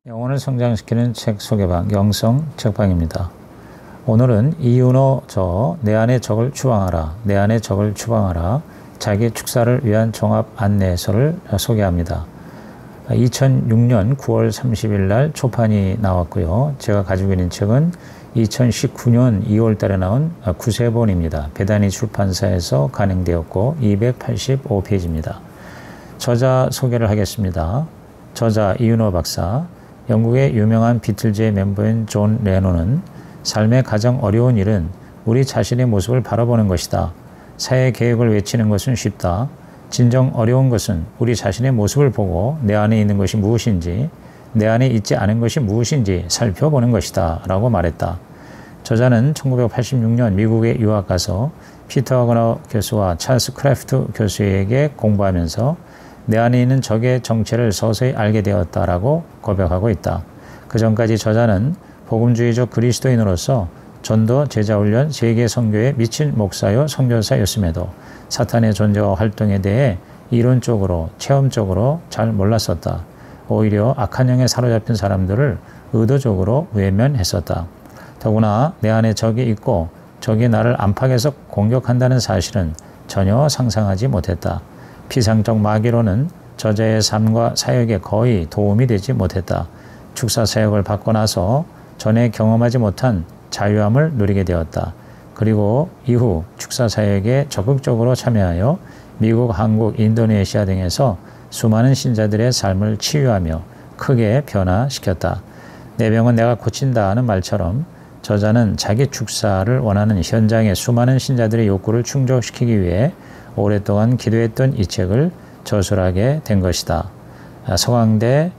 영혼을 성장시키는 책 소개방 영성 책방입니다. 오늘은 이윤호 저 내 안의 적을 추방하라, 내 안의 적을 추방하라 자기 축사를 위한 종합 안내서를 소개합니다. 2006년 9월 30일 날 초판이 나왔고요. 제가 가지고 있는 책은 2019년 2월 달에 나온 구세본입니다. 배단위 출판사에서 간행되었고 285페이지입니다. 저자 소개를 하겠습니다. 저자 이윤호 박사, 영국의 유명한 비틀즈의 멤버인 존 레논은 삶의 가장 어려운 일은 우리 자신의 모습을 바라보는 것이다. 사회 계획을 외치는 것은 쉽다. 진정 어려운 것은 우리 자신의 모습을 보고 내 안에 있는 것이 무엇인지, 내 안에 있지 않은 것이 무엇인지 살펴보는 것이다 라고 말했다. 저자는 1986년 미국에 유학 가서 피터 허그너 교수와 찰스 크래프트 교수에게 공부하면서 내 안에 있는 적의 정체를 서서히 알게 되었다라고 고백하고 있다. 그 전까지 저자는 복음주의적 그리스도인으로서 전도, 제자훈련, 세계 선교에 미친 목사요 선교사였음에도 사탄의 존재와 활동에 대해 이론적으로, 체험적으로 잘 몰랐었다. 오히려 악한 영에 사로잡힌 사람들을 의도적으로 외면했었다. 더구나 내 안에 적이 있고 적이 나를 안팎에서 공격한다는 사실은 전혀 상상하지 못했다. 피상적 마귀로는 저자의 삶과 사역에 거의 도움이 되지 못했다. 축사 사역을 받고 나서 전에 경험하지 못한 자유함을 누리게 되었다. 그리고 이후 축사 사역에 적극적으로 참여하여 미국, 한국, 인도네시아 등에서 수많은 신자들의 삶을 치유하며 크게 변화시켰다. 내 병은 내가 고친다 하는 말처럼 저자는 자기 축사를 원하는 현장의 수많은 신자들의 욕구를 충족시키기 위해 오랫동안 기도했던 이 책을 저술하게 된 것이다. 서강대,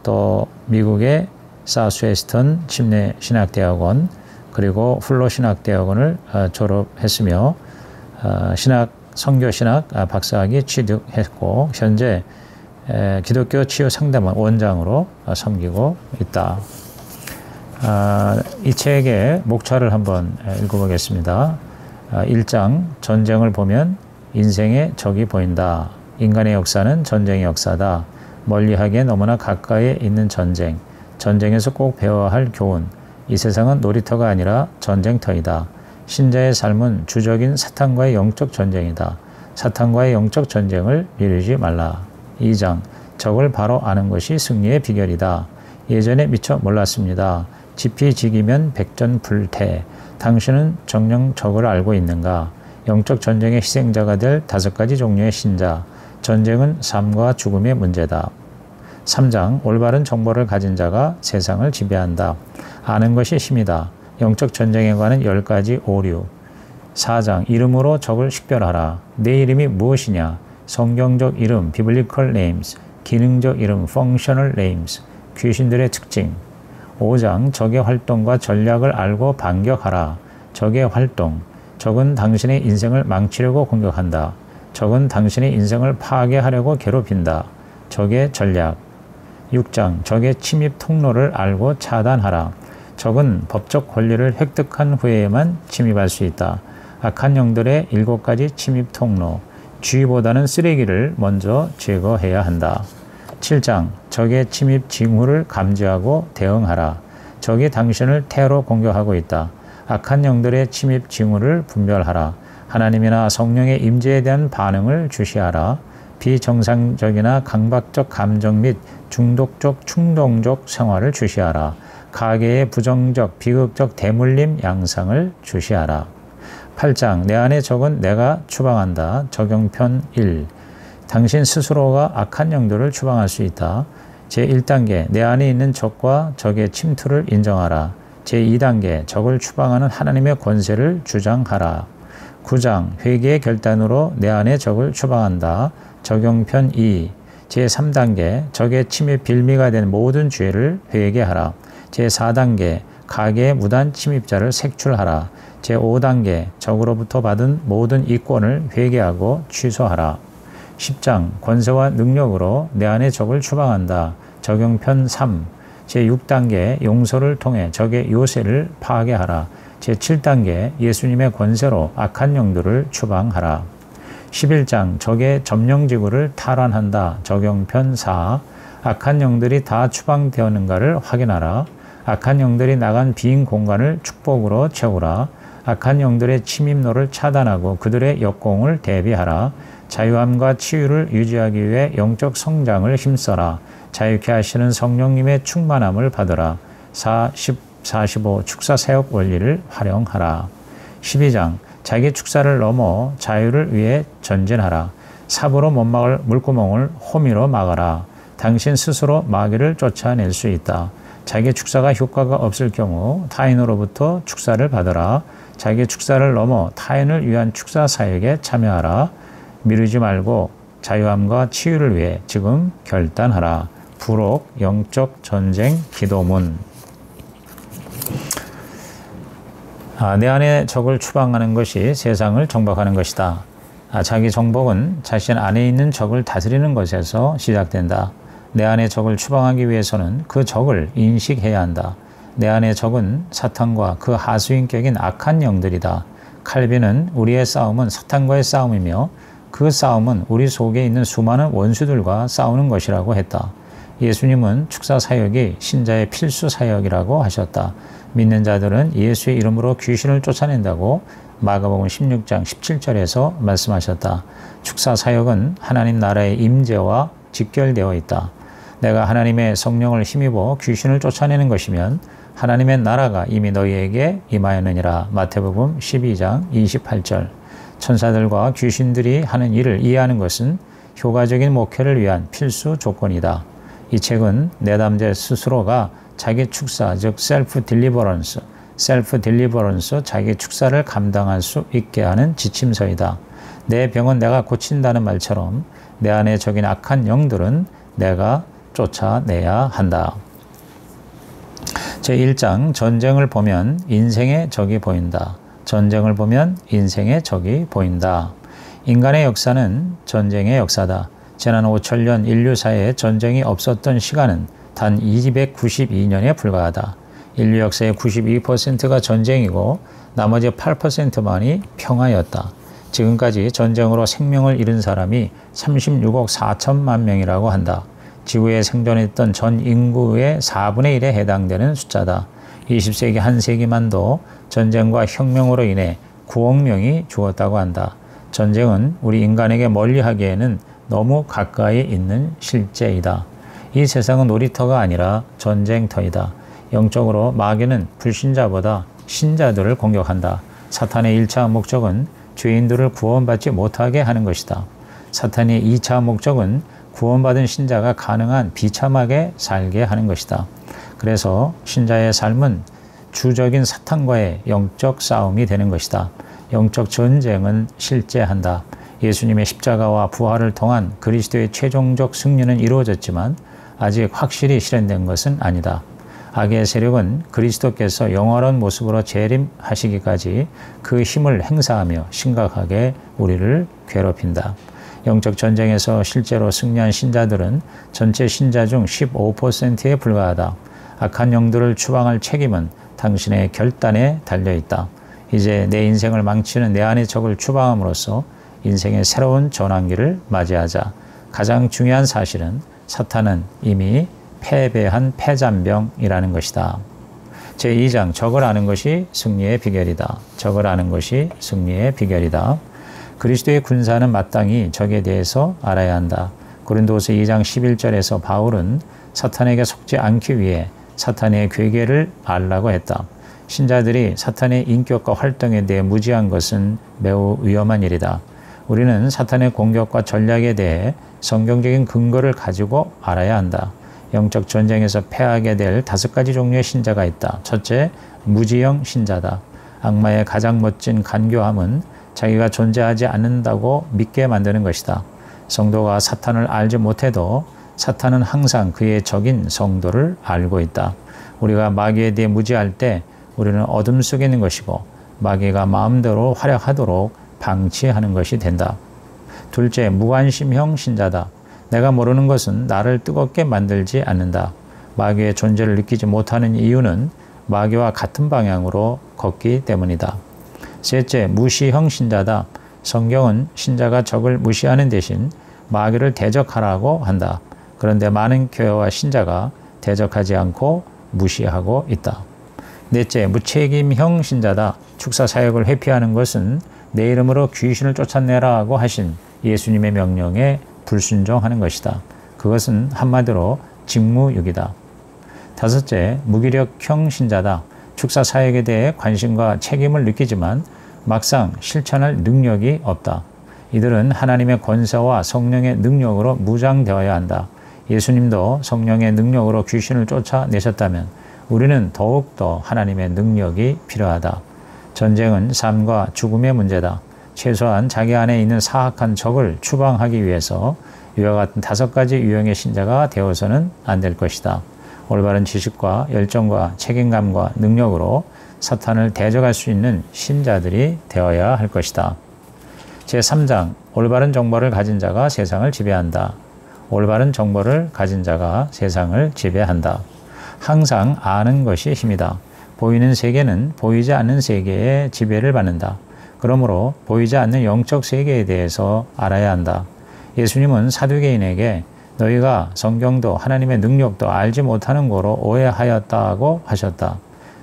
또 미국의 사우스웨스턴 침례신학대학원, 그리고 플로신학대학원을 졸업했으며 선교신학 박사학위 취득했고 현재 기독교 치유 상담원 원장으로 섬기고 있다. 이 책의 목차를 한번 읽어보겠습니다. 1장, 전쟁을 보면 인생의 적이 보인다. 인간의 역사는 전쟁의 역사다. 멀리하기에 너무나 가까이에 있는 전쟁. 전쟁에서 꼭 배워야 할 교훈. 이 세상은 놀이터가 아니라 전쟁터이다. 신자의 삶은 주적인 사탄과의 영적 전쟁이다. 사탄과의 영적 전쟁을 미루지 말라. 2장, 적을 바로 아는 것이 승리의 비결이다. 예전에 미처 몰랐습니다. 지피지기면 백전불태. 당신은 정녕 적을 알고 있는가? 영적 전쟁의 희생자가 될 5가지 종류의 신자. 전쟁은 삶과 죽음의 문제다. 3장, 올바른 정보를 가진 자가 세상을 지배한다. 아는 것이 힘이다. 영적 전쟁에 관한 10가지 오류. 4장, 이름으로 적을 식별하라. 내 이름이 무엇이냐? 성경적 이름, biblical names. 기능적 이름, functional names. 귀신들의 특징. 5장, 적의 활동과 전략을 알고 반격하라. 적의 활동. 적은 당신의 인생을 망치려고 공격한다. 적은 당신의 인생을 파괴하려고 괴롭힌다. 적의 전략. 6장, 적의 침입 통로를 알고 차단하라. 적은 법적 권리를 획득한 후에만 침입할 수 있다. 악한 영들의 7가지 침입 통로. 쥐보다는 쓰레기를 먼저 제거해야 한다. 7장, 적의 침입 징후를 감지하고 대응하라. 적이 당신을 테러 공격하고 있다. 악한 영들의 침입 징후를 분별하라. 하나님이나 성령의 임재에 대한 반응을 주시하라. 비정상적이나 강박적 감정 및 중독적, 충동적 생활을 주시하라. 가계의 부정적, 비극적 대물림 양상을 주시하라. 8장, 내 안의 적은 내가 추방한다. 적용편 1. 당신 스스로가 악한 영들을 추방할 수 있다. 제1단계, 내 안에 있는 적과 적의 침투를 인정하라. 제2단계, 적을 추방하는 하나님의 권세를 주장하라. 9장, 회개의 결단으로 내 안의 적을 추방한다. 적용편 2. 제3단계, 적의 침입 빌미가 된 모든 죄를 회개하라. 제4단계, 가계의 무단 침입자를 색출하라. 제5단계, 적으로부터 받은 모든 이권을 회개하고 취소하라. 10장, 권세와 능력으로 내 안의 적을 추방한다. 적용편 3. 제6단계, 용서를 통해 적의 요새를 파괴하라. 제7단계, 예수님의 권세로 악한 영들을 추방하라. 11장, 적의 점령지구를 탈환한다. 적용편 4. 악한 영들이 다 추방되었는가를 확인하라. 악한 영들이 나간 빈 공간을 축복으로 채우라. 악한 영들의 침입로를 차단하고 그들의 역공을 대비하라. 자유함과 치유를 유지하기 위해 영적 성장을 힘써라. 자유케 하시는 성령님의 충만함을 받으라. 45 축사 사역 원리를 활용하라. 12장 자기 축사를 넘어 자유를 위해 전진하라. 삽으로 못 막을 물구멍을 호미로 막아라. 당신 스스로 마귀를 쫓아낼 수 있다. 자기 축사가 효과가 없을 경우 타인으로부터 축사를 받으라. 자기 축사를 넘어 타인을 위한 축사 사역에 참여하라. 미루지 말고 자유함과 치유를 위해 지금 결단하라. 부록 영적 전쟁 기도문. 내 안에 적을 추방하는 것이 세상을 정복하는 것이다. 자기 정복은 자신 안에 있는 적을 다스리는 것에서 시작된다. 내 안에 적을 추방하기 위해서는 그 적을 인식해야 한다. 내 안의 적은 사탄과 그 하수인격인 악한 영들이다. 칼빈은 우리의 싸움은 사탄과의 싸움이며 그 싸움은 우리 속에 있는 수많은 원수들과 싸우는 것이라고 했다. 예수님은 축사 사역이 신자의 필수 사역이라고 하셨다. 믿는 자들은 예수의 이름으로 귀신을 쫓아낸다고 마가복음 16장 17절에서 말씀하셨다. 축사 사역은 하나님 나라의 임재와 직결되어 있다. 내가 하나님의 성령을 힘입어 귀신을 쫓아내는 것이면 하나님의 나라가 이미 너희에게 임하였느니라. 마태복음 12장 28절. 천사들과 귀신들이 하는 일을 이해하는 것은 효과적인 목회를 위한 필수 조건이다. 이 책은 내담자 스스로가 자기 축사, 즉 셀프 딜리버런스, 자기 축사를 감당할 수 있게 하는 지침서이다. 내 병은 내가 고친다는 말처럼 내 안에 적인 악한 영들은 내가 쫓아내야 한다. 제1장 전쟁을 보면 인생의 적이 보인다. 전쟁을 보면 인생의 적이 보인다. 인간의 역사는 전쟁의 역사다. 지난 5천년 인류사에 전쟁이 없었던 시간은 단 292년에 불과하다. 인류 역사의 92%가 전쟁이고 나머지 8%만이 평화였다. 지금까지 전쟁으로 생명을 잃은 사람이 36억 4천만 명이라고 한다. 지구에 생존했던 전 인구의 4분의 1에 해당되는 숫자다. 20세기 한 세기만도 전쟁과 혁명으로 인해 9억 명이 죽었다고 한다. 전쟁은 우리 인간에게 멀리하기에는 너무 가까이 있는 실제이다. 이 세상은 놀이터가 아니라 전쟁터이다. 영적으로 마귀는 불신자보다 신자들을 공격한다. 사탄의 1차 목적은 죄인들을 구원받지 못하게 하는 것이다. 사탄의 2차 목적은 구원받은 신자가 가능한 비참하게 살게 하는 것이다. 그래서 신자의 삶은 주적인 사탄과의 영적 싸움이 되는 것이다. 영적 전쟁은 실제한다. 예수님의 십자가와 부활을 통한 그리스도의 최종적 승리는 이루어졌지만 아직 확실히 실현된 것은 아니다. 악의 세력은 그리스도께서 영원한 모습으로 재림하시기까지 그 힘을 행사하며 심각하게 우리를 괴롭힌다. 영적 전쟁에서 실제로 승리한 신자들은 전체 신자 중 15%에 불과하다. 악한 영들을 추방할 책임은 당신의 결단에 달려있다. 이제 내 인생을 망치는 내 안의 적을 추방함으로써 인생의 새로운 전환기를 맞이하자. 가장 중요한 사실은 사탄은 이미 패배한 패잔병이라는 것이다. 제2장 적을 아는 것이 승리의 비결이다. 적을 아는 것이 승리의 비결이다. 그리스도의 군사는 마땅히 적에 대해서 알아야 한다. 고린도서 2장 11절에서 바울은 사탄에게 속지 않기 위해 사탄의 괴계를 알라고 했다. 신자들이 사탄의 인격과 활동에 대해 무지한 것은 매우 위험한 일이다. 우리는 사탄의 공격과 전략에 대해 성경적인 근거를 가지고 알아야 한다. 영적 전쟁에서 패하게 될 5가지 종류의 신자가 있다. 첫째, 무지형 신자다. 악마의 가장 멋진 간교함은 자기가 존재하지 않는다고 믿게 만드는 것이다. 성도가 사탄을 알지 못해도 사탄은 항상 그의 적인 성도를 알고 있다. 우리가 마귀에 대해 무지할 때 우리는 어둠 속에 있는 것이고 마귀가 마음대로 활약하도록 방치하는 것이 된다. 둘째, 무관심형 신자다. 내가 모르는 것은 나를 뜨겁게 만들지 않는다. 마귀의 존재를 느끼지 못하는 이유는 마귀와 같은 방향으로 걷기 때문이다. 셋째, 무시형 신자다. 성경은 신자가 적을 무시하는 대신 마귀를 대적하라고 한다. 그런데 많은 교회와 신자가 대적하지 않고 무시하고 있다. 넷째, 무책임형 신자다. 축사 사역을 회피하는 것은 내 이름으로 귀신을 쫓아내라고 하신 예수님의 명령에 불순종하는 것이다. 그것은 한마디로 직무유기다. 다섯째, 무기력형 신자다. 축사 사역에 대해 관심과 책임을 느끼지만 막상 실천할 능력이 없다. 이들은 하나님의 권세와 성령의 능력으로 무장되어야 한다. 예수님도 성령의 능력으로 귀신을 쫓아내셨다면 우리는 더욱더 하나님의 능력이 필요하다. 전쟁은 삶과 죽음의 문제다. 최소한 자기 안에 있는 사악한 적을 추방하기 위해서 이와 같은 5가지 유형의 신자가 되어서는 안 될 것이다. 올바른 지식과 열정과 책임감과 능력으로 사탄을 대적할 수 있는 신자들이 되어야 할 것이다. 제3장, 올바른 정보를 가진 자가 세상을 지배한다. 올바른 정보를 가진 자가 세상을 지배한다. 항상 아는 것이 힘이다. 보이는 세계는 보이지 않는 세계의 지배를 받는다. 그러므로 보이지 않는 영적 세계에 대해서 알아야 한다. 예수님은 사두개인에게 너희가 성경도 하나님의 능력도 알지 못하는 거로 오해하였다고 하셨다.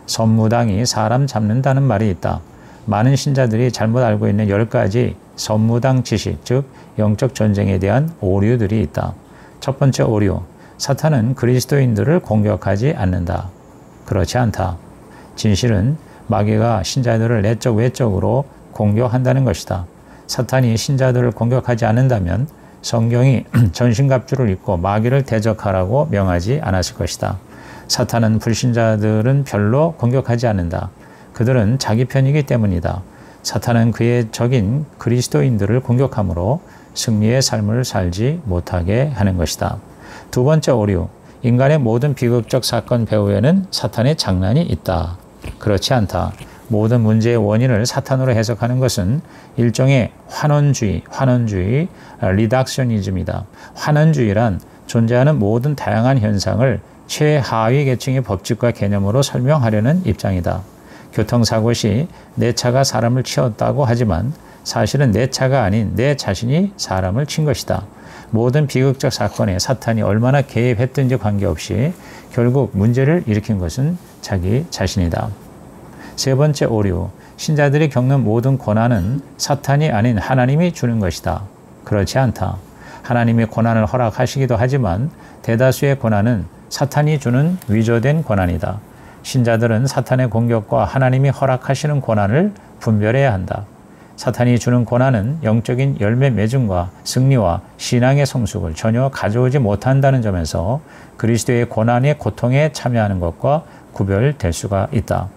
선무당이 사람 잡는다는 말이 있다. 많은 신자들이 잘못 알고 있는 10가지 선무당 지식, 즉 영적 전쟁에 대한 오류들이 있다. 첫 번째 오류, 사탄은 그리스도인들을 공격하지 않는다. 그렇지 않다. 진실은 마귀가 신자들을 내적 외적으로 공격한다는 것이다. 사탄이 신자들을 공격하지 않는다면 성경이 전신갑주를 입고 마귀를 대적하라고 명하지 않았을 것이다. 사탄은 불신자들은 별로 공격하지 않는다. 그들은 자기 편이기 때문이다. 사탄은 그의 적인 그리스도인들을 공격함으로 승리의 삶을 살지 못하게 하는 것이다. 두 번째 오류, 인간의 모든 비극적 사건 배후에는 사탄의 장난이 있다. 그렇지 않다. 모든 문제의 원인을 사탄으로 해석하는 것은 일종의 환원주의, 리덕셔니즘이다. 환원주의란 존재하는 모든 다양한 현상을 최하위 계층의 법칙과 개념으로 설명하려는 입장이다. 교통사고 시 내 차가 사람을 치었다고 하지만 사실은 내 차가 아닌 내 자신이 사람을 친 것이다. 모든 비극적 사건에 사탄이 얼마나 개입했든지 관계없이 결국 문제를 일으킨 것은 자기 자신이다. 세 번째 오류, 신자들이 겪는 모든 고난은 사탄이 아닌 하나님이 주는 것이다. 그렇지 않다. 하나님이 고난을 허락하시기도 하지만 대다수의 고난은 사탄이 주는 위조된 고난이다. 신자들은 사탄의 공격과 하나님이 허락하시는 고난을 분별해야 한다. 사탄이 주는 고난은 영적인 열매 맺음과 승리와 신앙의 성숙을 전혀 가져오지 못한다는 점에서 그리스도의 고난의 고통에 참여하는 것과 구별될 수가 있다.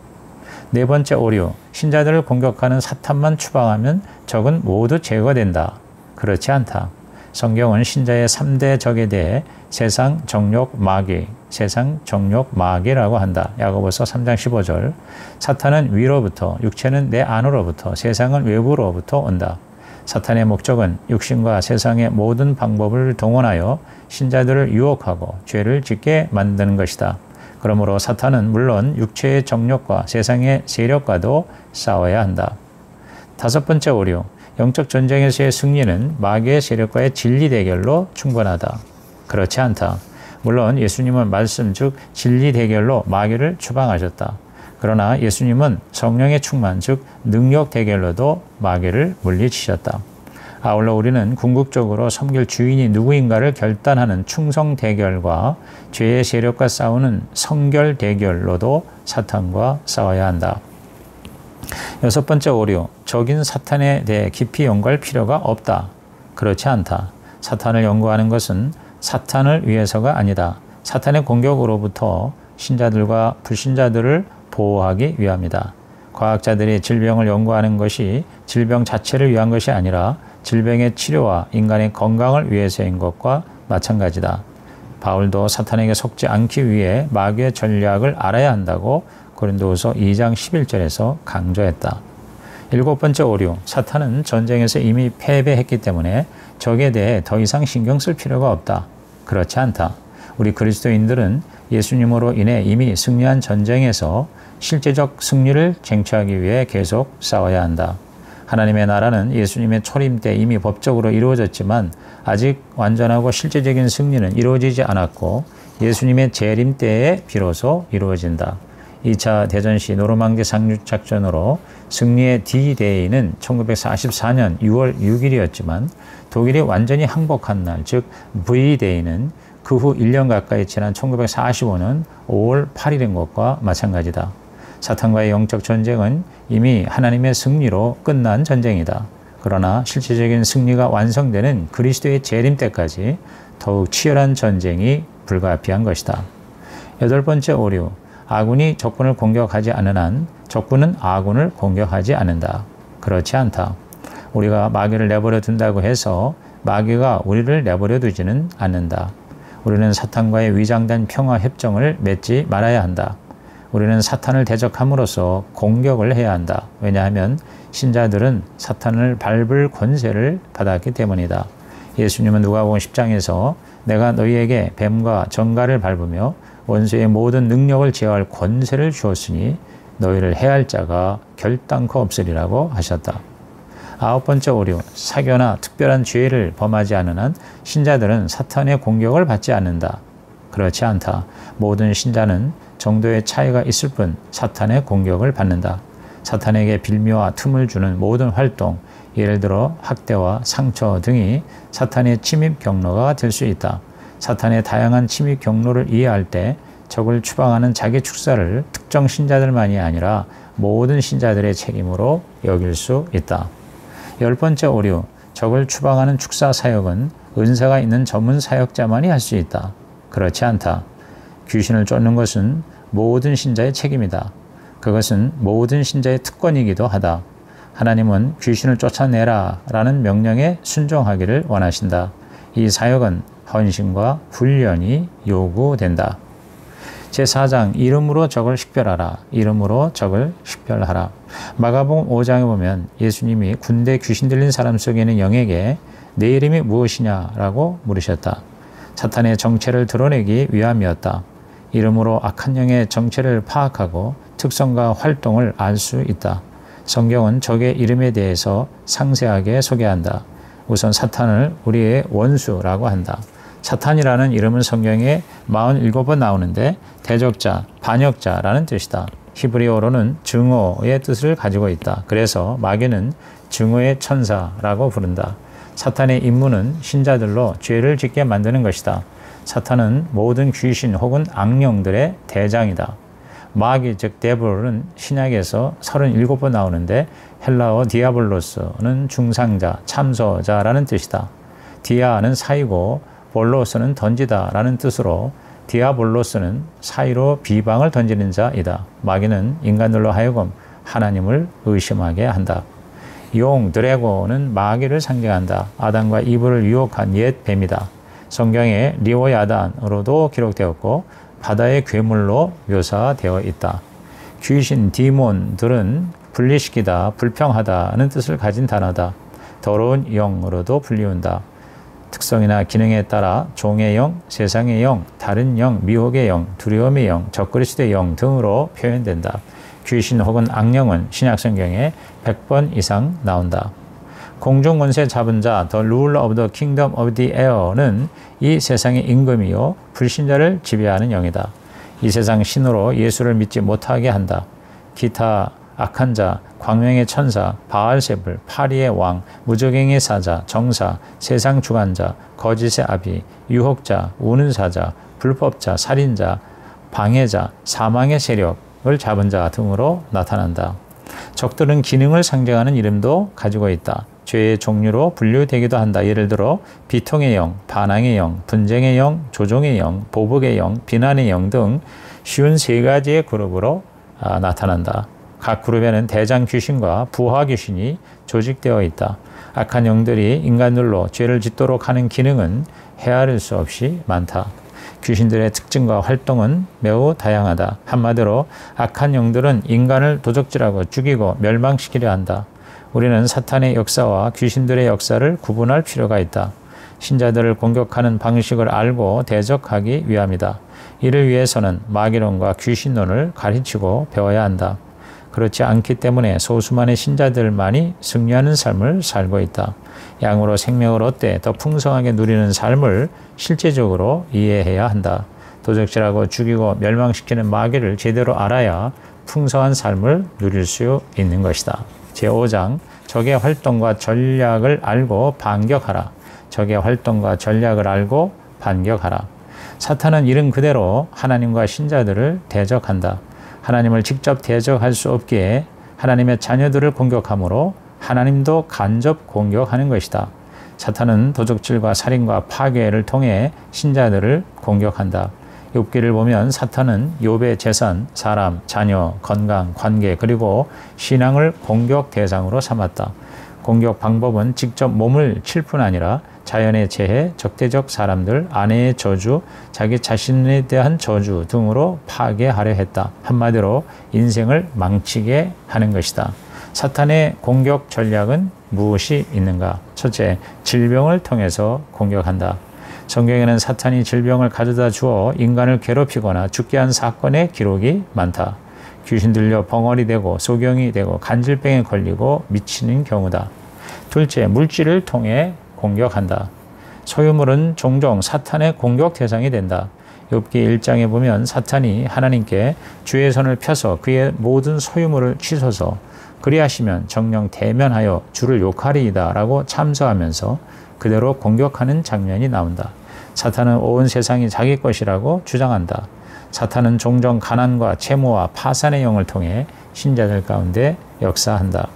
네 번째 오류, 신자들을 공격하는 사탄만 추방하면 적은 모두 제거된다. 그렇지 않다. 성경은 신자의 3대 적에 대해 세상, 정욕, 마귀, 세상, 정욕, 마귀라고 한다. 야고보서 3장 15절. 사탄은 위로부터, 육체는 내 안으로부터, 세상은 외부로부터 온다. 사탄의 목적은 육신과 세상의 모든 방법을 동원하여 신자들을 유혹하고 죄를 짓게 만드는 것이다. 그러므로 사탄은 물론 육체의 정욕과 세상의 세력과도 싸워야 한다. 다섯 번째 오류, 영적 전쟁에서의 승리는 마귀의 세력과의 진리 대결로 충분하다. 그렇지 않다. 물론 예수님은 말씀 즉 진리 대결로 마귀를 추방하셨다. 그러나 예수님은 성령의 충만 즉 능력 대결로도 마귀를 물리치셨다. 아울러 우리는 궁극적으로 섬길 주인이 누구인가를 결단하는 충성 대결과 죄의 세력과 싸우는 성결 대결로도 사탄과 싸워야 한다. 여섯 번째 오류, 적인 사탄에 대해 깊이 연구할 필요가 없다. 그렇지 않다. 사탄을 연구하는 것은 사탄을 위해서가 아니다. 사탄의 공격으로부터 신자들과 불신자들을 보호하기 위함이다. 과학자들이 질병을 연구하는 것이 질병 자체를 위한 것이 아니라 질병의 치료와 인간의 건강을 위해서인 것과 마찬가지다. 바울도 사탄에게 속지 않기 위해 마귀의 전략을 알아야 한다고 고린도후서 2장 11절에서 강조했다. 일곱 번째 오류, 사탄은 전쟁에서 이미 패배했기 때문에 적에 대해 더 이상 신경 쓸 필요가 없다. 그렇지 않다. 우리 그리스도인들은 예수님으로 인해 이미 승리한 전쟁에서 실제적 승리를 쟁취하기 위해 계속 싸워야 한다. 하나님의 나라는 예수님의 초림 때 이미 법적으로 이루어졌지만 아직 완전하고 실제적인 승리는 이루어지지 않았고 예수님의 재림 때에 비로소 이루어진다. 2차 대전시 노르망디 상륙작전으로 승리의 D-Day는 1944년 6월 6일이었지만 독일이 완전히 항복한 날, 즉 V-Day는 그 후 1년 가까이 지난 1945년 5월 8일인 것과 마찬가지다. 사탄과의 영적 전쟁은 이미 하나님의 승리로 끝난 전쟁이다. 그러나 실제적인 승리가 완성되는 그리스도의 재림 때까지 더욱 치열한 전쟁이 불가피한 것이다. 8번째 오류, 아군이 적군을 공격하지 않은 한 적군은 아군을 공격하지 않는다. 그렇지 않다. 우리가 마귀를 내버려 둔다고 해서 마귀가 우리를 내버려 두지는 않는다. 우리는 사탄과의 위장된 평화 협정을 맺지 말아야 한다. 우리는 사탄을 대적함으로써 공격을 해야 한다. 왜냐하면 신자들은 사탄을 밟을 권세를 받았기 때문이다. 예수님은 누가복음 10장에서 내가 너희에게 뱀과 정갈을 밟으며 원수의 모든 능력을 제어할 권세를 주었으니 너희를 해할 자가 결단코 없으리라고 하셨다. 9번째 오류, 사교나 특별한 죄를 범하지 않은 한 신자들은 사탄의 공격을 받지 않는다. 그렇지 않다. 모든 신자는 정도의 차이가 있을 뿐 사탄의 공격을 받는다. 사탄에게 빌미와 틈을 주는 모든 활동, 예를 들어 학대와 상처 등이 사탄의 침입 경로가 될 수 있다. 사탄의 다양한 침입 경로를 이해할 때 적을 추방하는 자기 축사를 특정 신자들만이 아니라 모든 신자들의 책임으로 여길 수 있다. 10번째 오류, 적을 추방하는 축사 사역은 은사가 있는 전문 사역자만이 할 수 있다. 그렇지 않다. 귀신을 쫓는 것은 모든 신자의 책임이다. 그것은 모든 신자의 특권이기도 하다. 하나님은 귀신을 쫓아내라 라는 명령에 순종하기를 원하신다. 이 사역은 헌신과 훈련이 요구된다. 제4장 이름으로 적을 식별하라. 이름으로 적을 식별하라. 마가복음 5장에 보면 예수님이 군대 귀신 들린 사람 속에 있는 영에게 내 이름이 무엇이냐라고 물으셨다. 사탄의 정체를 드러내기 위함이었다. 이름으로 악한 영의 정체를 파악하고 특성과 활동을 알 수 있다. 성경은 적의 이름에 대해서 상세하게 소개한다. 우선 사탄을 우리의 원수라고 한다. 사탄이라는 이름은 성경에 47번 나오는데 대적자, 반역자라는 뜻이다. 히브리어로는 증오의 뜻을 가지고 있다. 그래서 마귀는 증오의 천사라고 부른다. 사탄의 임무는 신자들로 죄를 짓게 만드는 것이다. 사탄은 모든 귀신 혹은 악령들의 대장이다. 마귀 즉 데볼은 신약에서 37번 나오는데 헬라어 디아볼로스는 중상자, 참소자라는 뜻이다. 디아는 사이고 볼로스는 던지다 라는 뜻으로 디아볼로스는 사이로 비방을 던지는 자이다. 마귀는 인간들로 하여금 하나님을 의심하게 한다. 용, 드래곤은 마귀를 상징한다. 아담과 이브를 유혹한 옛 뱀이다. 성경에 리오야단으로도 기록되었고 바다의 괴물로 묘사되어 있다. 귀신, 디몬들은 분리시키다, 불평하다는 뜻을 가진 단어다. 더러운 영으로도 불리운다. 특성이나 기능에 따라 종의 영, 세상의 영, 다른 영, 미혹의 영, 두려움의 영, 적그리스도의 영 등으로 표현된다. 귀신 혹은 악령은 신약성경에 100번 이상 나온다. 공중 권세 잡은 자, The Ruler of the Kingdom of the Air는 이 세상의 임금이요 불신자를 지배하는 영이다. 이 세상 신으로 예수를 믿지 못하게 한다. 기타 악한 자, 광명의 천사, 바알세불, 파리의 왕, 무적행의 사자, 정사, 세상 주관자, 거짓의 아비, 유혹자, 우는 사자, 불법자, 살인자, 방해자, 사망의 세력을 잡은 자 등으로 나타난다. 적들은 기능을 상징하는 이름도 가지고 있다. 죄의 종류로 분류되기도 한다. 예를 들어 비통의 영, 반항의 영, 분쟁의 영, 조종의 영, 보복의 영, 비난의 영 등 쉬운 3가지의 그룹으로 나타난다. 각 그룹에는 대장 귀신과 부하 귀신이 조직되어 있다. 악한 영들이 인간들로 죄를 짓도록 하는 기능은 헤아릴 수 없이 많다. 귀신들의 특징과 활동은 매우 다양하다. 한마디로 악한 영들은 인간을 도적질하고 죽이고 멸망시키려 한다. 우리는 사탄의 역사와 귀신들의 역사를 구분할 필요가 있다. 신자들을 공격하는 방식을 알고 대적하기 위함이다. 이를 위해서는 마귀론과 귀신론을 가르치고 배워야 한다. 그렇지 않기 때문에 소수만의 신자들만이 승리하는 삶을 살고 있다. 양으로 생명을 얻되 더 풍성하게 누리는 삶을 실제적으로 이해해야 한다. 도적질하고 죽이고 멸망시키는 마귀를 제대로 알아야 풍성한 삶을 누릴 수 있는 것이다. 제5장 적의 활동과 전략을 알고 반격하라. 적의 활동과 전략을 알고 반격하라. 사탄은 이름 그대로 하나님과 신자들을 대적한다. 하나님을 직접 대적할 수 없기에 하나님의 자녀들을 공격함으로 하나님도 간접 공격하는 것이다. 사탄은 도적질과 살인과 파괴를 통해 신자들을 공격한다. 욥기를 보면 사탄은 욥의 재산, 사람, 자녀, 건강, 관계 그리고 신앙을 공격 대상으로 삼았다. 공격 방법은 직접 몸을 칠 뿐 아니라 자연의 재해, 적대적 사람들, 아내의 저주, 자기 자신에 대한 저주 등으로 파괴하려 했다. 한마디로 인생을 망치게 하는 것이다. 사탄의 공격 전략은 무엇이 있는가? 첫째, 질병을 통해서 공격한다. 성경에는 사탄이 질병을 가져다 주어 인간을 괴롭히거나 죽게 한 사건의 기록이 많다. 귀신 들려 벙어리 되고 소경이 되고 간질병에 걸리고 미치는 경우다. 둘째, 물질을 통해 공격한다. 소유물은 종종 사탄의 공격 대상이 된다. 욥기 1장에 보면 사탄이 하나님께 주의 손을 펴서 그의 모든 소유물을 치소서 그리하시면 정령 대면하여 주를 욕하리이다 라고 참서하면서 그대로 공격하는 장면이 나온다. 사탄은 온 세상이 자기 것이라고 주장한다. 사탄은 종종 가난과 채무와 파산의 영을 통해 신자들 가운데 역사한다.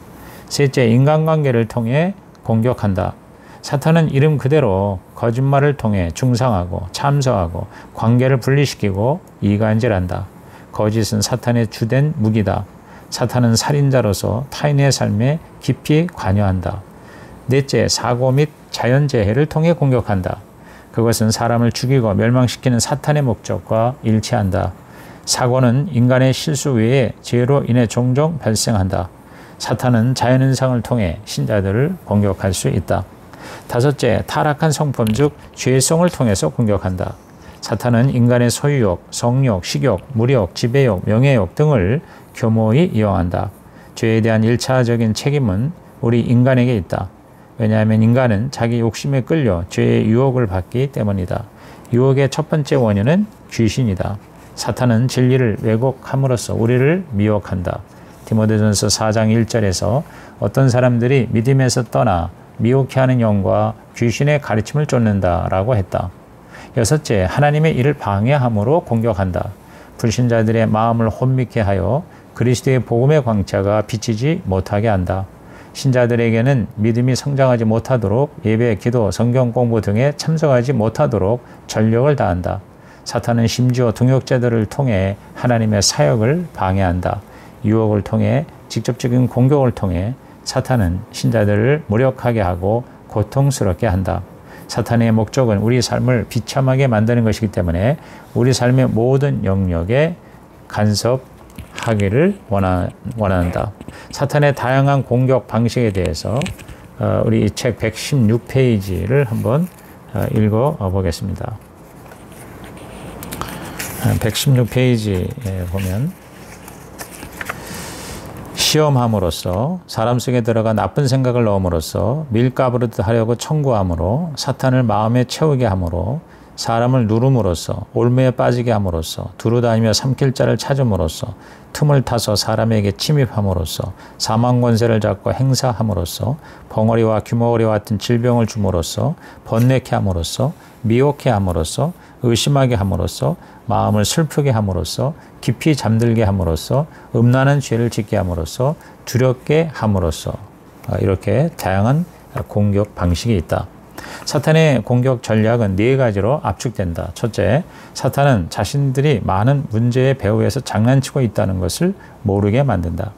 셋째, 인간관계를 통해 공격한다. 사탄은 이름 그대로 거짓말을 통해 중상하고 참서하고 관계를 분리시키고 이간질한다. 거짓은 사탄의 주된 무기다. 사탄은 살인자로서 타인의 삶에 깊이 관여한다. 넷째, 사고 및 자연재해를 통해 공격한다. 그것은 사람을 죽이고 멸망시키는 사탄의 목적과 일치한다. 사고는 인간의 실수 외에 죄로 인해 종종 발생한다. 사탄은 자연현상을 통해 신자들을 공격할 수 있다. 다섯째, 타락한 성품 즉 죄성을 통해서 공격한다. 사탄은 인간의 소유욕, 성욕, 식욕, 무력, 지배욕, 명예욕 등을 교모히 이용한다. 죄에 대한 1차적인 책임은 우리 인간에게 있다. 왜냐하면 인간은 자기 욕심에 끌려 죄의 유혹을 받기 때문이다. 유혹의 첫 번째 원인은 귀신이다. 사탄은 진리를 왜곡함으로써 우리를 미혹한다. 디모데전서 4장 1절에서 어떤 사람들이 믿음에서 떠나 미혹해하는 영과 귀신의 가르침을 쫓는다라고 했다. 여섯째, 하나님의 일을 방해함으로 공격한다. 불신자들의 마음을 혼미케 하여 그리스도의 복음의 광채가 비치지 못하게 한다. 신자들에게는 믿음이 성장하지 못하도록 예배, 기도, 성경 공부 등에 참석하지 못하도록 전력을 다한다. 사탄은 심지어 동역자들을 통해 하나님의 사역을 방해한다. 유혹을 통해 직접적인 공격을 통해 사탄은 신자들을 무력하게 하고 고통스럽게 한다. 사탄의 목적은 우리 삶을 비참하게 만드는 것이기 때문에 우리 삶의 모든 영역에 간섭하기를 원한다. 사탄의 다양한 공격 방식에 대해서 우리 이 책 116페이지를 한번 읽어보겠습니다. 116페이지에 보면 시험함으로써 사람 속에 들어가 나쁜 생각을 넣음으로써 밀가부르듯 하려고 청구함으로 사탄을 마음에 채우게 함으로 사람을 누름으로써 올무에 빠지게 함으로써 두루다니며 삼킬 자를 찾음으로써 틈을 타서 사람에게 침입함으로써 사망 권세를 잡고 행사함으로써 벙어리와 귀머거리와 같은 질병을 줌으로써 번뇌케 함으로써 미혹해 함으로써 의심하게 함으로써 마음을 슬프게 함으로써 깊이 잠들게 함으로써 음란한 죄를 짓게 함으로써 두렵게 함으로써 이렇게 다양한 공격 방식이 있다. 사탄의 공격 전략은 네 가지로 압축된다. 첫째, 사탄은 자신들이 많은 문제의 배후에서 장난치고 있다는 것을 모르게 만든다.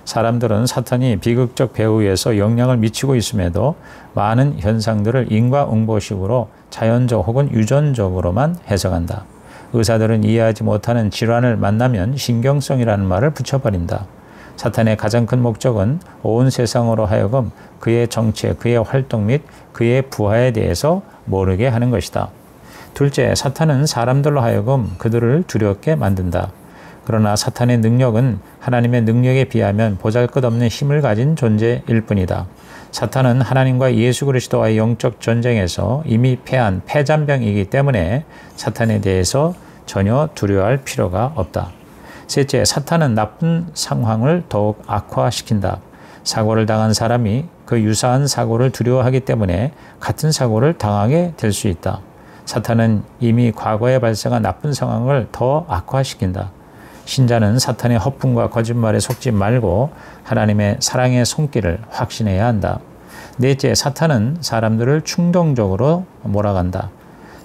사람들은 사탄이 비극적 배후에서 영향을 미치고 있음에도 많은 현상들을 인과응보식으로 자연적 혹은 유전적으로만 해석한다. 의사들은 이해하지 못하는 질환을 만나면 신경성이라는 말을 붙여버린다. 사탄의 가장 큰 목적은 온 세상으로 하여금 그의 정체, 그의 활동 및 그의 부하에 대해서 모르게 하는 것이다. 둘째, 사탄은 사람들로 하여금 그들을 두렵게 만든다. 그러나 사탄의 능력은 하나님의 능력에 비하면 보잘것없는 힘을 가진 존재일 뿐이다. 사탄은 하나님과 예수 그리스도와의 영적 전쟁에서 이미 패한 패잔병이기 때문에 사탄에 대해서 전혀 두려워할 필요가 없다. 셋째, 사탄은 나쁜 상황을 더욱 악화시킨다. 사고를 당한 사람이 그 유사한 사고를 두려워하기 때문에 같은 사고를 당하게 될 수 있다. 사탄은 이미 과거에 발생한 나쁜 상황을 더 악화시킨다. 신자는 사탄의 허풍과 거짓말에 속지 말고 하나님의 사랑의 손길을 확신해야 한다. 넷째, 사탄은 사람들을 충동적으로 몰아간다.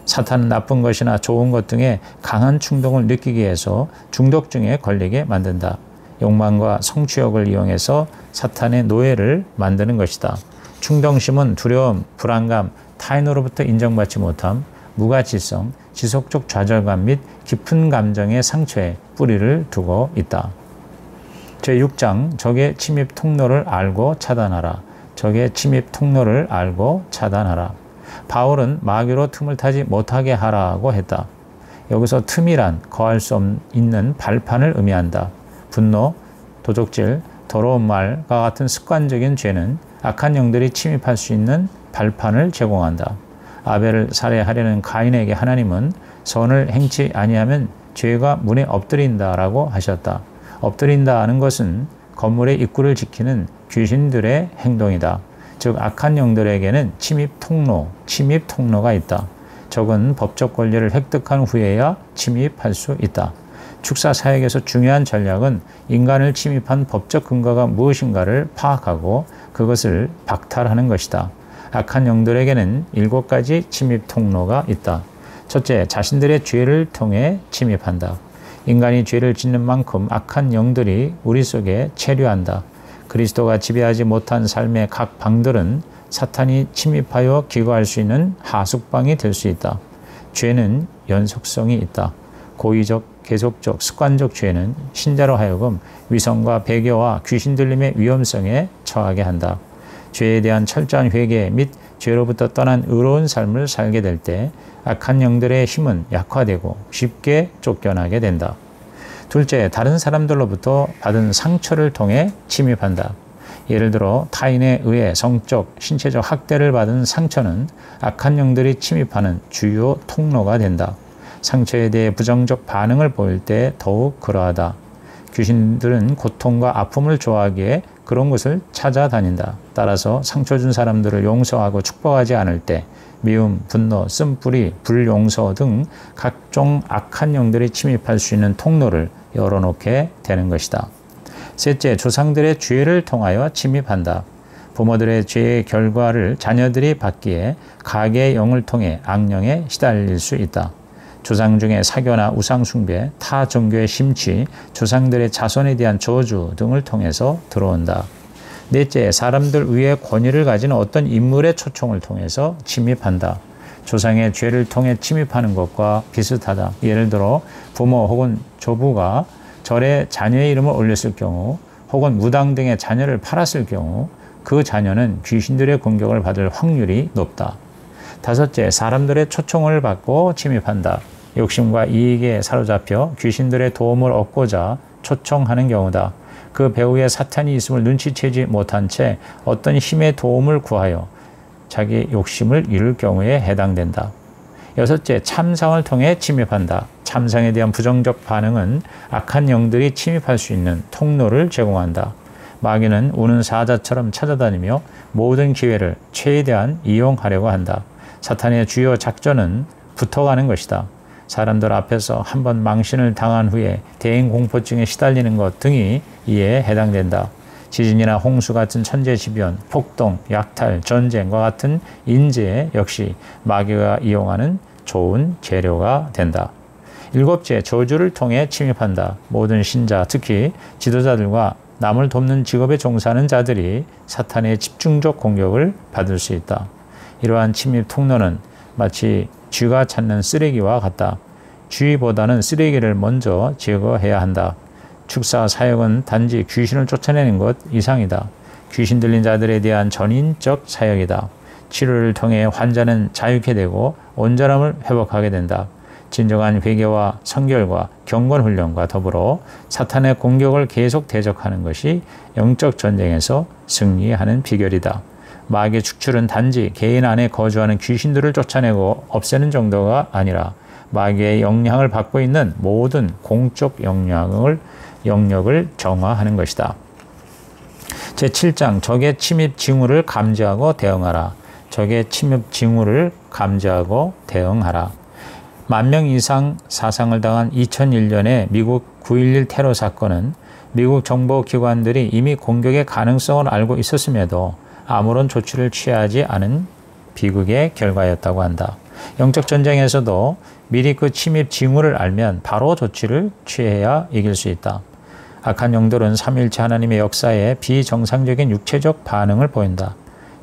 사탄은 나쁜 것이나 좋은 것 등에 강한 충동을 느끼게 해서 중독증에 걸리게 만든다. 욕망과 성취욕을 이용해서 사탄의 노예를 만드는 것이다. 충동심은 두려움, 불안감, 타인으로부터 인정받지 못함, 무가치성, 지속적 좌절감 및 깊은 감정의 상처에 뿌리를 두고 있다. 제6장 적의 침입 통로를 알고 차단하라. 적의 침입 통로를 알고 차단하라. 바울은 마귀로 틈을 타지 못하게 하라고 했다. 여기서 틈이란 거할 수 있는 발판을 의미한다. 분노, 도적질, 더러운 말과 같은 습관적인 죄는 악한 영들이 침입할 수 있는 발판을 제공한다. 아벨을 살해하려는 가인에게 하나님은 선을 행치 아니하면 죄가 문에 엎드린다라고 하셨다. 엎드린다는 것은 건물의 입구를 지키는 귀신들의 행동이다. 즉 악한 영들에게는 침입 통로가 있다. 적은 법적 권리를 획득한 후에야 침입할 수 있다. 축사 사역에서 중요한 전략은 인간을 침입한 법적 근거가 무엇인가를 파악하고 그것을 박탈하는 것이다. 악한 영들에게는 7가지 침입 통로가 있다. 첫째, 자신들의 죄를 통해 침입한다. 인간이 죄를 짓는 만큼 악한 영들이 우리 속에 체류한다. 그리스도가 지배하지 못한 삶의 각 방들은 사탄이 침입하여 기거할 수 있는 하숙방이 될 수 있다. 죄는 연속성이 있다. 고의적, 계속적, 습관적 죄는 신자로 하여금 위선과 배교와 귀신 들림의 위험성에 처하게 한다. 죄에 대한 철저한 회개 및 죄로부터 떠난 의로운 삶을 살게 될 때 악한 영들의 힘은 약화되고 쉽게 쫓겨나게 된다. 둘째, 다른 사람들로부터 받은 상처를 통해 침입한다. 예를 들어 타인에 의해 성적, 신체적 학대를 받은 상처는 악한 영들이 침입하는 주요 통로가 된다. 상처에 대해 부정적 반응을 보일 때 더욱 그러하다. 귀신들은 고통과 아픔을 좋아하기에 그런 것을 찾아다닌다. 따라서 상처 준 사람들을 용서하고 축복하지 않을 때 미움, 분노, 쓴뿌리, 불용서 등 각종 악한 영들이 침입할 수 있는 통로를 열어놓게 되는 것이다. 셋째, 조상들의 죄를 통하여 침입한다. 부모들의 죄의 결과를 자녀들이 받기에 가계의 영을 통해 악령에 시달릴 수 있다. 조상 중에 사교나 우상숭배, 타 종교의 심취, 조상들의 자손에 대한 저주 등을 통해서 들어온다. 넷째, 사람들 위에 권위를 가진 어떤 인물의 초청을 통해서 침입한다. 조상의 죄를 통해 침입하는 것과 비슷하다. 예를 들어 부모 혹은 조부가 절에 자녀의 이름을 올렸을 경우 혹은 무당 등의 자녀를 팔았을 경우 그 자녀는 귀신들의 공격을 받을 확률이 높다. 다섯째, 사람들의 초청을 받고 침입한다. 욕심과 이익에 사로잡혀 귀신들의 도움을 얻고자 초청하는 경우다. 그 배후에 사탄이 있음을 눈치채지 못한 채 어떤 힘의 도움을 구하여 자기 욕심을 이룰 경우에 해당된다. 여섯째, 참상을 통해 침입한다. 참상에 대한 부정적 반응은 악한 영들이 침입할 수 있는 통로를 제공한다. 마귀는 우는 사자처럼 찾아다니며 모든 기회를 최대한 이용하려고 한다. 사탄의 주요 작전은 붙어가는 것이다. 사람들 앞에서 한번 망신을 당한 후에 대인공포증에 시달리는 것 등이 이에 해당된다. 지진이나 홍수 같은 천재지변, 폭동, 약탈, 전쟁과 같은 인재 역시 마귀가 이용하는 좋은 재료가 된다. 일곱째, 저주를 통해 침입한다. 모든 신자, 특히 지도자들과 남을 돕는 직업에 종사하는 자들이 사탄의 집중적 공격을 받을 수 있다. 이러한 침입 통로는 마치 쥐가 찾는 쓰레기와 같다. 쥐보다는 쓰레기를 먼저 제거해야 한다. 축사 사역은 단지 귀신을 쫓아내는 것 이상이다. 귀신 들린 자들에 대한 전인적 사역이다. 치료를 통해 환자는 자유케 되고 온전함을 회복하게 된다. 진정한 회개와 성결과 경건 훈련과 더불어 사탄의 공격을 계속 대적하는 것이 영적 전쟁에서 승리하는 비결이다. 마귀의 축출은 단지 개인 안에 거주하는 귀신들을 쫓아내고 없애는 정도가 아니라 마귀의 영향을 받고 있는 모든 공적 영역을 정화하는 것이다. 제7장 적의 침입 징후를 감지하고 대응하라. 적의 침입 징후를 감지하고 대응하라. 10,000명 이상 사상을 당한 2001년의 미국 9.11 테러 사건은 미국 정보기관들이 이미 공격의 가능성을 알고 있었음에도 아무런 조치를 취하지 않은 비극의 결과였다고 한다. 영적 전쟁에서도 미리 그 침입 징후를 알면 바로 조치를 취해야 이길 수 있다. 악한 영들은 삼위일체 하나님의 역사에 비정상적인 육체적 반응을 보인다.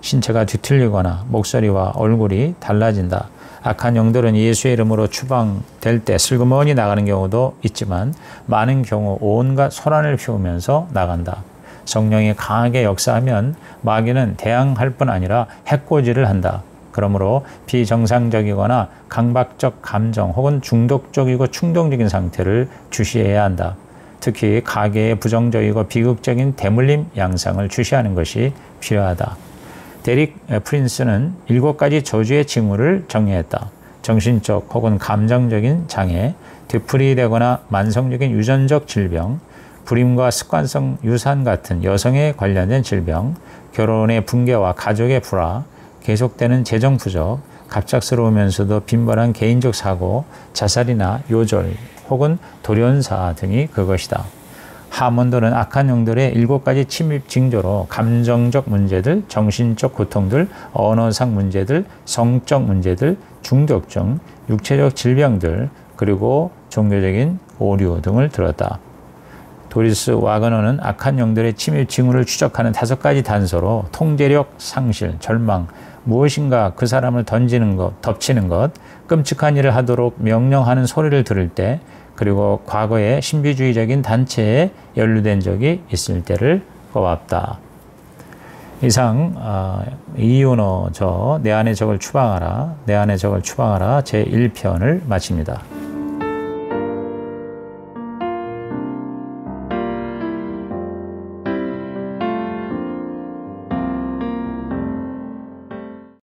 신체가 뒤틀리거나 목소리와 얼굴이 달라진다. 악한 영들은 예수의 이름으로 추방될 때 슬그머니 나가는 경우도 있지만 많은 경우 온갖 소란을 피우면서 나간다. 성령이 강하게 역사하면 마귀는 대항할 뿐 아니라 해코지를 한다. 그러므로 비정상적이거나 강박적 감정 혹은 중독적이고 충동적인 상태를 주시해야 한다. 특히 가계의 부정적이고 비극적인 대물림 양상을 주시하는 것이 필요하다. 데릭 프린스는 7가지 저주의 징후를 정리했다. 정신적 혹은 감정적인 장애, 되풀이되거나 만성적인 유전적 질병, 불임과 습관성 유산 같은 여성에 관련된 질병, 결혼의 붕괴와 가족의 불화, 계속되는 재정 부족, 갑작스러우면서도 빈번한 개인적 사고, 자살이나 요절 혹은 돌연사 등이 그것이다. 하몬드는 악한 영들의 7가지 침입 징조로 감정적 문제들, 정신적 고통들, 언어상 문제들, 성적 문제들, 중독증, 육체적 질병들, 그리고 종교적인 오류 등을 들었다. 도리스 와그너는 악한 영들의 침입 징후를 추적하는 5가지 단서로 통제력 상실, 절망, 무엇인가 그 사람을 던지는 것, 덮치는 것, 끔찍한 일을 하도록 명령하는 소리를 들을 때, 그리고 과거에 신비주의적인 단체에 연루된 적이 있을 때를 꼽았다. 이상 이윤호 저 내 안의 적을 추방하라, 내 안의 적을 추방하라 제1편을 마칩니다.